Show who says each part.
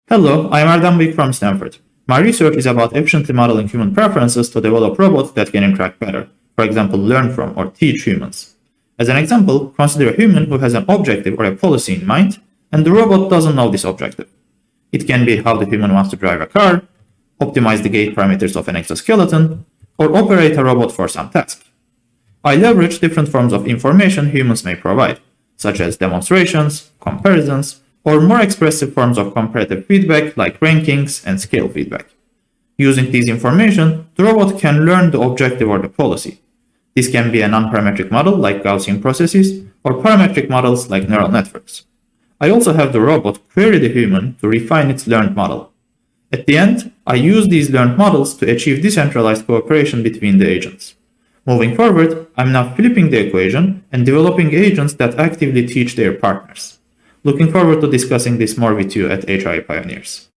Speaker 1: Hello, I'm Erdem Bıyık from Stanford. My research is about efficiently modeling human preferences to develop robots that can interact better, for example, learn from or teach humans. As an example, consider a human who has an objective or a policy in mind, and the robot doesn't know this objective. It can be how the human wants to drive a car, optimize the gait parameters of an exoskeleton, or operate a robot for some task. I leverage different forms of information humans may provide, such as demonstrations, comparisons, or more expressive forms of comparative feedback like rankings and scale feedback. Using this information, the robot can learn the objective or the policy. This can be a non-parametric model like Gaussian processes or parametric models like neural networks. I also have the robot query the human to refine its learned model. At the end, I use these learned models to achieve decentralized cooperation between the agents. Moving forward, I'm now flipping the equation and developing agents that actively teach their partners. Looking forward to discussing this more with you at HRI Pioneers.